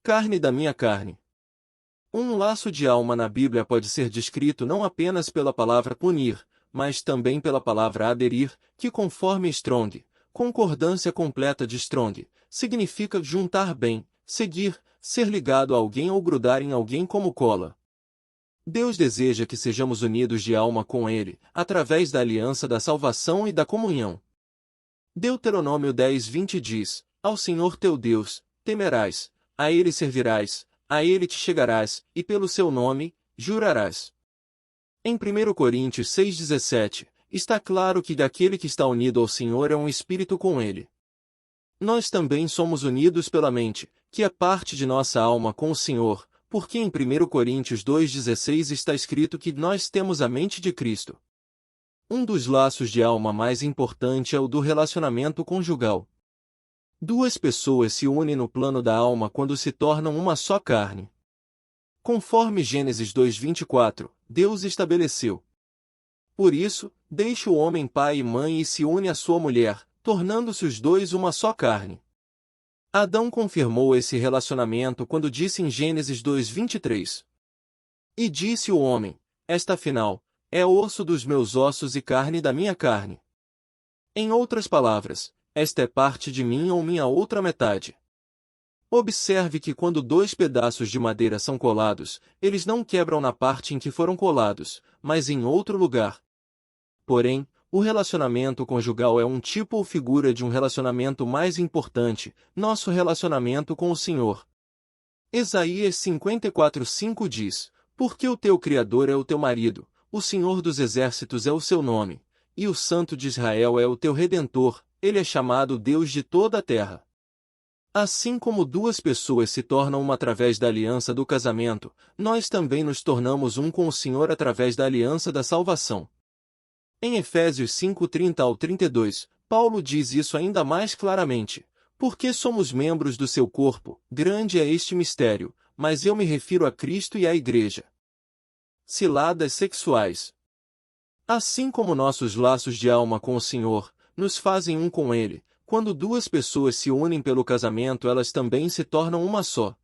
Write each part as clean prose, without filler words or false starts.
carne da minha carne. Um laço de alma na Bíblia pode ser descrito não apenas pela palavra unir, mas também pela palavra aderir, que conforme Strong, concordância completa de Strong, significa juntar bem, seguir, ser ligado a alguém ou grudar em alguém como cola. Deus deseja que sejamos unidos de alma com Ele, através da aliança da salvação e da comunhão. Deuteronômio 10:20 diz: Ao Senhor teu Deus, temerás, a Ele servirás, a Ele te chegarás, e pelo seu nome, jurarás. Em 1 Coríntios 6:17, está claro que daquele que está unido ao Senhor é um espírito com Ele. Nós também somos unidos pela mente, que é parte de nossa alma com o Senhor, porque em 1 Coríntios 2:16 está escrito que nós temos a mente de Cristo. Um dos laços de alma mais importante é o do relacionamento conjugal. Duas pessoas se unem no plano da alma quando se tornam uma só carne. Conforme Gênesis 2:24, Deus estabeleceu. Por isso, deixa o homem pai e mãe e se une à sua mulher, tornando-se os dois uma só carne. Adão confirmou esse relacionamento quando disse em Gênesis 2:23. E disse o homem, esta afinal, é osso dos meus ossos e carne da minha carne. Em outras palavras, esta é parte de mim ou minha outra metade. Observe que quando dois pedaços de madeira são colados, eles não quebram na parte em que foram colados, mas em outro lugar. Porém, o relacionamento conjugal é um tipo ou figura de um relacionamento mais importante, nosso relacionamento com o Senhor. Isaías 54:5 diz: Porque o teu Criador é o teu marido, o Senhor dos exércitos é o seu nome, e o Santo de Israel é o teu Redentor, ele é chamado Deus de toda a terra. Assim como duas pessoas se tornam uma através da aliança do casamento, nós também nos tornamos um com o Senhor através da aliança da salvação. Em Efésios 5:30-32, Paulo diz isso ainda mais claramente. Porque somos membros do seu corpo, grande é este mistério, mas eu me refiro a Cristo e à Igreja. Ciladas sexuais. Assim como nossos laços de alma com o Senhor, nos fazem um com Ele, quando duas pessoas se unem pelo casamento elas também se tornam uma só.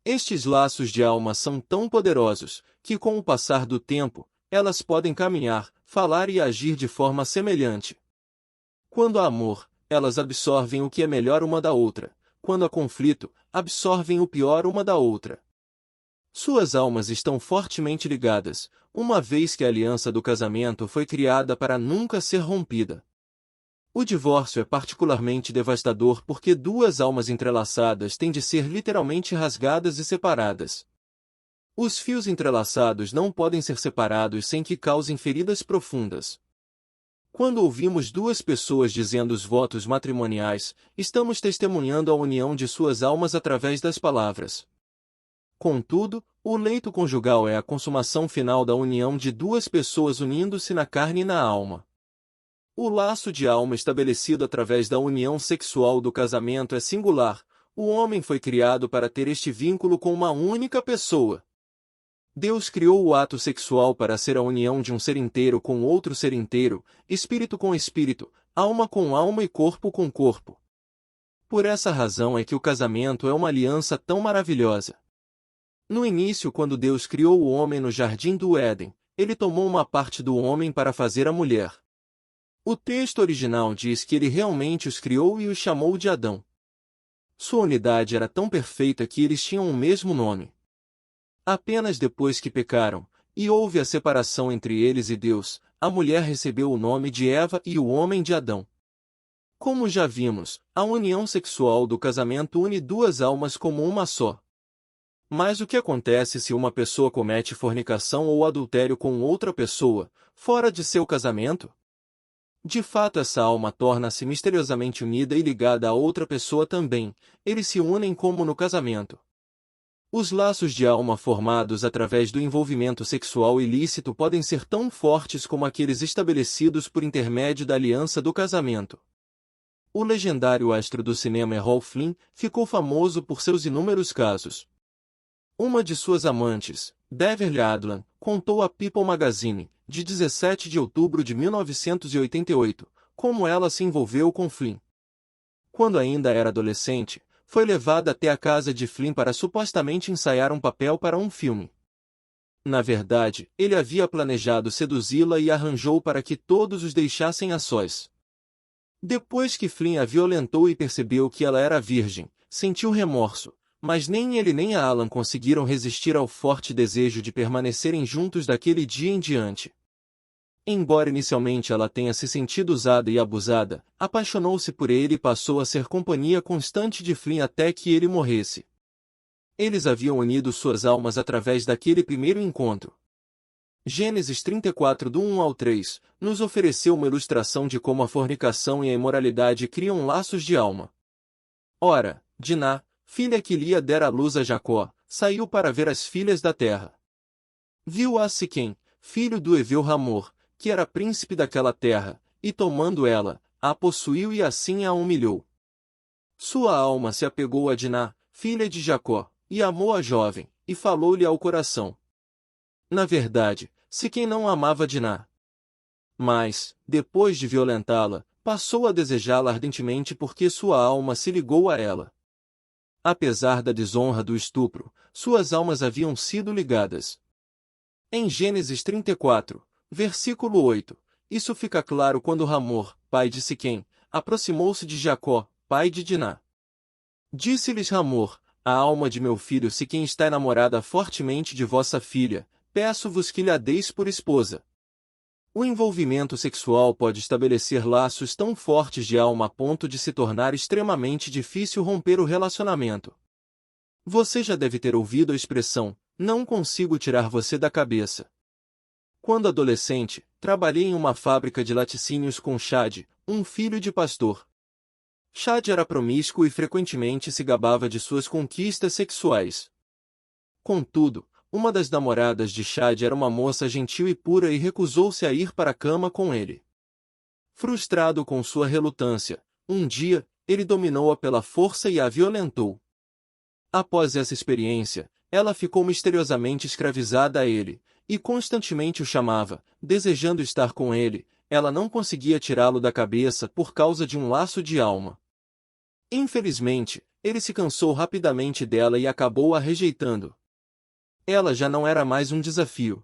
Estes laços de alma são tão poderosos, que com o passar do tempo, elas podem caminhar, falar e agir de forma semelhante. Quando há amor, elas absorvem o que é melhor uma da outra. Quando há conflito, absorvem o pior uma da outra. Suas almas estão fortemente ligadas, uma vez que a aliança do casamento foi criada para nunca ser rompida. O divórcio é particularmente devastador porque duas almas entrelaçadas têm de ser literalmente rasgadas e separadas. Os fios entrelaçados não podem ser separados sem que causem feridas profundas. Quando ouvimos duas pessoas dizendo os votos matrimoniais, estamos testemunhando a união de suas almas através das palavras. Contudo, o leito conjugal é a consumação final da união de duas pessoas unindo-se na carne e na alma. O laço de alma estabelecido através da união sexual do casamento é singular. O homem foi criado para ter este vínculo com uma única pessoa. Deus criou o ato sexual para ser a união de um ser inteiro com outro ser inteiro, espírito com espírito, alma com alma e corpo com corpo. Por essa razão é que o casamento é uma aliança tão maravilhosa. No início, quando Deus criou o homem no jardim do Éden, ele tomou uma parte do homem para fazer a mulher. O texto original diz que ele realmente os criou e os chamou de Adão. Sua unidade era tão perfeita que eles tinham o mesmo nome. Apenas depois que pecaram, e houve a separação entre eles e Deus, a mulher recebeu o nome de Eva e o homem de Adão. Como já vimos, a união sexual do casamento une duas almas como uma só. Mas o que acontece se uma pessoa comete fornicação ou adultério com outra pessoa, fora de seu casamento? De fato, essa alma torna-se misteriosamente unida e ligada a outra pessoa também, eles se unem como no casamento. Os laços de alma formados através do envolvimento sexual ilícito podem ser tão fortes como aqueles estabelecidos por intermédio da aliança do casamento. O legendário astro do cinema Errol Flynn ficou famoso por seus inúmeros casos. Uma de suas amantes, Beverly Adlam, contou à People Magazine, de 17 de outubro de 1988, como ela se envolveu com Flynn. Quando ainda era adolescente, foi levada até a casa de Flynn para supostamente ensaiar um papel para um filme. Na verdade, ele havia planejado seduzi-la e arranjou para que todos os deixassem a sós. Depois que Flynn a violentou e percebeu que ela era virgem, sentiu remorso, mas nem ele nem a Alan conseguiram resistir ao forte desejo de permanecerem juntos daquele dia em diante. Embora inicialmente ela tenha se sentido usada e abusada, apaixonou-se por ele e passou a ser companhia constante de Flynn até que ele morresse. Eles haviam unido suas almas através daquele primeiro encontro. Gênesis 34 do 1 ao 3, nos ofereceu uma ilustração de como a fornicação e a imoralidade criam laços de alma. Ora, Diná, filha que Lia dera à luz a Jacó, saiu para ver as filhas da terra. Viu-a Siquém, filho do Heveu Hamor, que era príncipe daquela terra, e tomando ela, a possuiu e assim a humilhou. Sua alma se apegou a Diná, filha de Jacó, e amou a jovem, e falou-lhe ao coração. Na verdade, Siquém não amava Diná. Mas, depois de violentá-la, passou a desejá-la ardentemente porque sua alma se ligou a ela. Apesar da desonra do estupro, suas almas haviam sido ligadas. Em Gênesis 34, versículo 8, isso fica claro quando Hamor, pai de Siquém, aproximou-se de Jacó, pai de Diná. Disse-lhes Hamor, a alma de meu filho Siquém está enamorada fortemente de vossa filha, peço-vos que lhe a deis por esposa. O envolvimento sexual pode estabelecer laços tão fortes de alma a ponto de se tornar extremamente difícil romper o relacionamento. Você já deve ter ouvido a expressão, não consigo tirar você da cabeça. Quando adolescente, trabalhei em uma fábrica de laticínios com Chad, um filho de pastor. Chad era promíscuo e frequentemente se gabava de suas conquistas sexuais. Contudo, uma das namoradas de Chad era uma moça gentil e pura e recusou-se a ir para a cama com ele. Frustrado com sua relutância, um dia, ele dominou-a pela força e a violentou. Após essa experiência, ela ficou misteriosamente escravizada a ele, e constantemente o chamava, desejando estar com ele. Ela não conseguia tirá-lo da cabeça por causa de um laço de alma. Infelizmente, ele se cansou rapidamente dela e acabou a rejeitando. Ela já não era mais um desafio.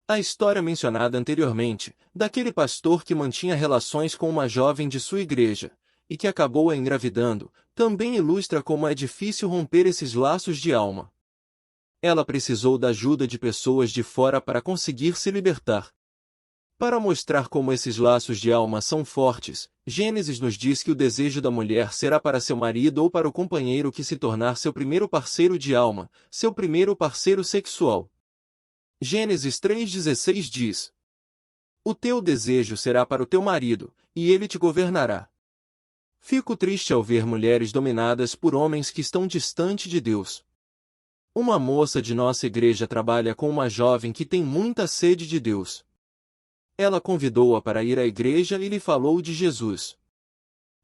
A história mencionada anteriormente, daquele pastor que mantinha relações com uma jovem de sua igreja, e que acabou a engravidando, também ilustra como é difícil romper esses laços de alma. Ela precisou da ajuda de pessoas de fora para conseguir se libertar. Para mostrar como esses laços de alma são fortes, Gênesis nos diz que o desejo da mulher será para seu marido ou para o companheiro que se tornar seu primeiro parceiro de alma, seu primeiro parceiro sexual. Gênesis 3,16 diz: o teu desejo será para o teu marido, e ele te governará. Fico triste ao ver mulheres dominadas por homens que estão distante de Deus. Uma moça de nossa igreja trabalha com uma jovem que tem muita sede de Deus. Ela convidou-a para ir à igreja e lhe falou de Jesus.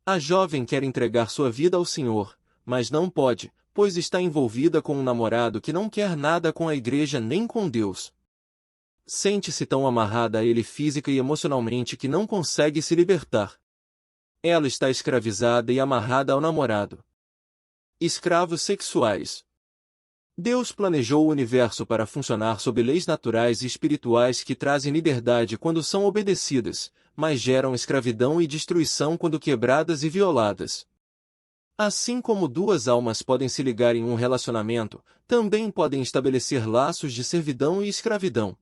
A jovem quer entregar sua vida ao Senhor, mas não pode, pois está envolvida com um namorado que não quer nada com a igreja nem com Deus. Sente-se tão amarrada a ele física e emocionalmente que não consegue se libertar. Ela está escravizada e amarrada ao namorado. Escravos sexuais. Deus planejou o universo para funcionar sob leis naturais e espirituais que trazem liberdade quando são obedecidas, mas geram escravidão e destruição quando quebradas e violadas. Assim como duas almas podem se ligar em um relacionamento, também podem estabelecer laços de servidão e escravidão.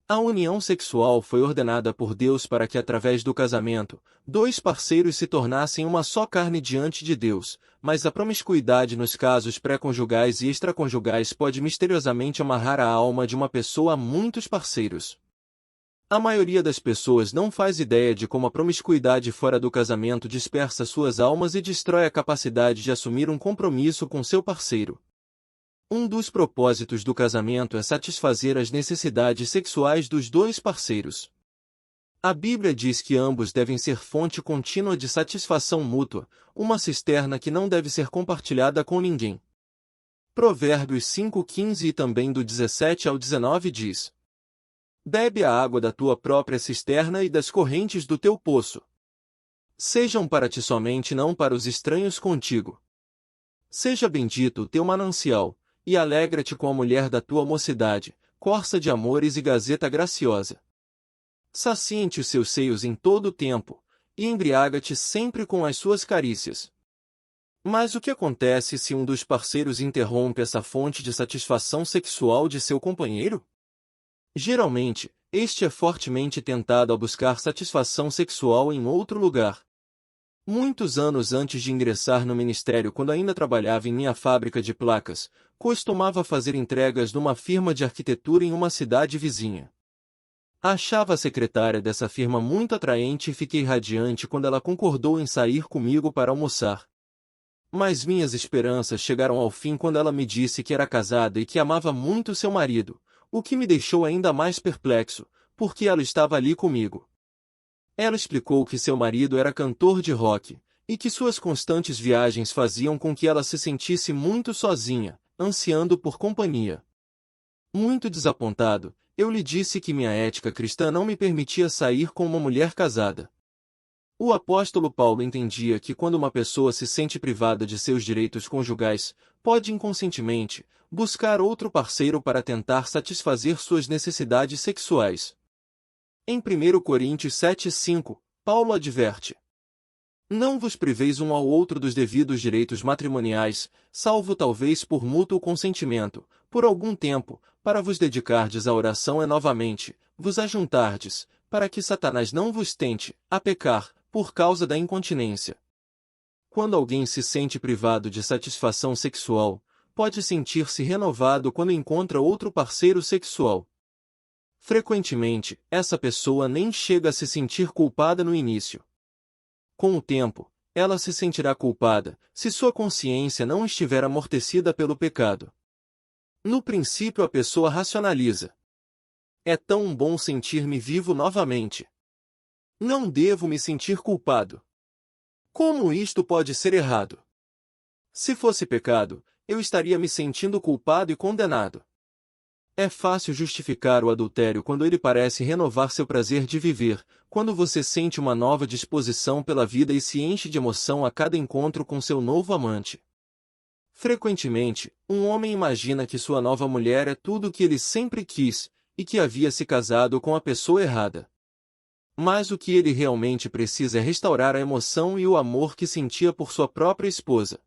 A união sexual foi ordenada por Deus para que através do casamento, dois parceiros se tornassem uma só carne diante de Deus, mas a promiscuidade nos casos pré-conjugais e extraconjugais pode misteriosamente amarrar a alma de uma pessoa a muitos parceiros. A maioria das pessoas não faz ideia de como a promiscuidade fora do casamento dispersa suas almas e destrói a capacidade de assumir um compromisso com seu parceiro. Um dos propósitos do casamento é satisfazer as necessidades sexuais dos dois parceiros. A Bíblia diz que ambos devem ser fonte contínua de satisfação mútua, uma cisterna que não deve ser compartilhada com ninguém. Provérbios 5:15 e também do 17 ao 19 diz: bebe a água da tua própria cisterna e das correntes do teu poço. Sejam para ti somente, não para os estranhos contigo. Seja bendito o teu manancial, e alegra-te com a mulher da tua mocidade, corça de amores e gazeta graciosa. Saciem-te os seus seios em todo o tempo, e embriaga-te sempre com as suas carícias. Mas o que acontece se um dos parceiros interrompe essa fonte de satisfação sexual de seu companheiro? Geralmente, este é fortemente tentado a buscar satisfação sexual em outro lugar. Muitos anos antes de ingressar no ministério, quando ainda trabalhava em minha fábrica de placas, costumava fazer entregas numa firma de arquitetura em uma cidade vizinha. Achava a secretária dessa firma muito atraente e fiquei radiante quando ela concordou em sair comigo para almoçar. Mas minhas esperanças chegaram ao fim quando ela me disse que era casada e que amava muito seu marido, o que me deixou ainda mais perplexo, porque ela estava ali comigo. Ela explicou que seu marido era cantor de rock, e que suas constantes viagens faziam com que ela se sentisse muito sozinha, ansiando por companhia. Muito desapontado, eu lhe disse que minha ética cristã não me permitia sair com uma mulher casada. O apóstolo Paulo entendia que quando uma pessoa se sente privada de seus direitos conjugais, pode inconscientemente buscar outro parceiro para tentar satisfazer suas necessidades sexuais. Em 1 Coríntios 7:5, Paulo adverte: não vos priveis um ao outro dos devidos direitos matrimoniais, salvo talvez por mútuo consentimento, por algum tempo, para vos dedicardes à oração e novamente, vos ajuntardes, para que Satanás não vos tente a pecar, por causa da incontinência. Quando alguém se sente privado de satisfação sexual, pode sentir-se renovado quando encontra outro parceiro sexual. Frequentemente, essa pessoa nem chega a se sentir culpada no início. Com o tempo, ela se sentirá culpada, se sua consciência não estiver amortecida pelo pecado. No princípio a pessoa racionaliza: é tão bom sentir-me vivo novamente. Não devo me sentir culpado. Como isto pode ser errado? Se fosse pecado, eu estaria me sentindo culpado e condenado. É fácil justificar o adultério quando ele parece renovar seu prazer de viver, quando você sente uma nova disposição pela vida e se enche de emoção a cada encontro com seu novo amante. Frequentemente, um homem imagina que sua nova mulher é tudo o que ele sempre quis, e que havia se casado com a pessoa errada. Mas o que ele realmente precisa é restaurar a emoção e o amor que sentia por sua própria esposa.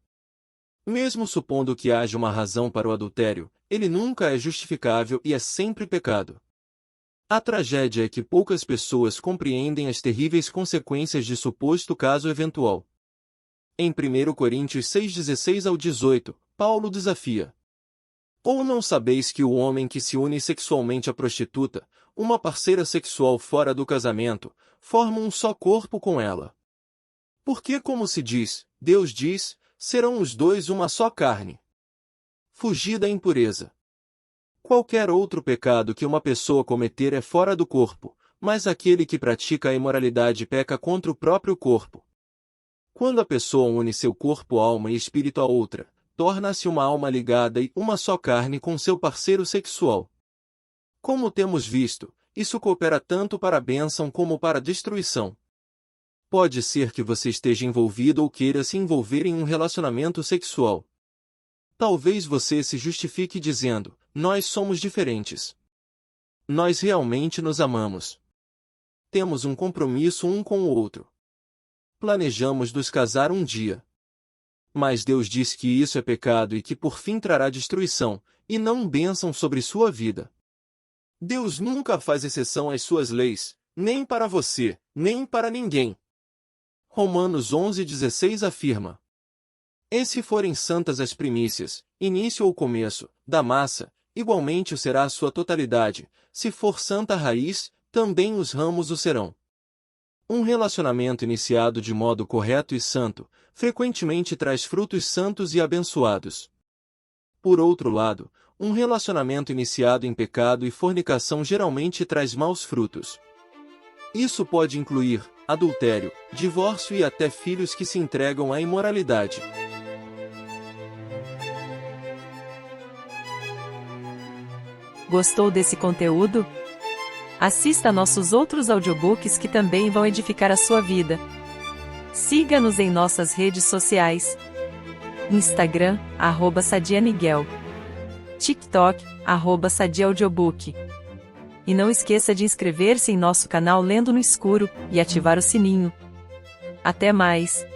Mesmo supondo que haja uma razão para o adultério, ele nunca é justificável e é sempre pecado. A tragédia é que poucas pessoas compreendem as terríveis consequências de suposto caso eventual. Em 1 Coríntios 6:16-18, Paulo desafia: ou não sabeis que o homem que se une sexualmente à prostituta, uma parceira sexual fora do casamento, forma um só corpo com ela? Porque, como se diz, Deus diz, serão os dois uma só carne. Fugir da impureza. Qualquer outro pecado que uma pessoa cometer é fora do corpo, mas aquele que pratica a imoralidade peca contra o próprio corpo. Quando a pessoa une seu corpo, alma e espírito a outra, torna-se uma alma ligada e uma só carne com seu parceiro sexual. Como temos visto, isso coopera tanto para a bênção como para a destruição. Pode ser que você esteja envolvido ou queira se envolver em um relacionamento sexual. Talvez você se justifique dizendo: nós somos diferentes. Nós realmente nos amamos. Temos um compromisso um com o outro. Planejamos nos casar um dia. Mas Deus diz que isso é pecado e que por fim trará destruição, e não bênção sobre sua vida. Deus nunca faz exceção às suas leis, nem para você, nem para ninguém. Romanos 11:16 afirma: e se forem santas as primícias, início ou começo, da massa, igualmente o será a sua totalidade, se for santa a raiz, também os ramos o serão. Um relacionamento iniciado de modo correto e santo, frequentemente traz frutos santos e abençoados. Por outro lado, um relacionamento iniciado em pecado e fornicação geralmente traz maus frutos. Isso pode incluir adultério, divórcio e até filhos que se entregam à imoralidade. Gostou desse conteúdo? Assista nossos outros audiobooks que também vão edificar a sua vida. Siga-nos em nossas redes sociais. Instagram, @SadiaMiguel. TikTok, @SadiaAudiobook. E não esqueça de inscrever-se em nosso canal Lendo no Escuro, e ativar o sininho. Até mais!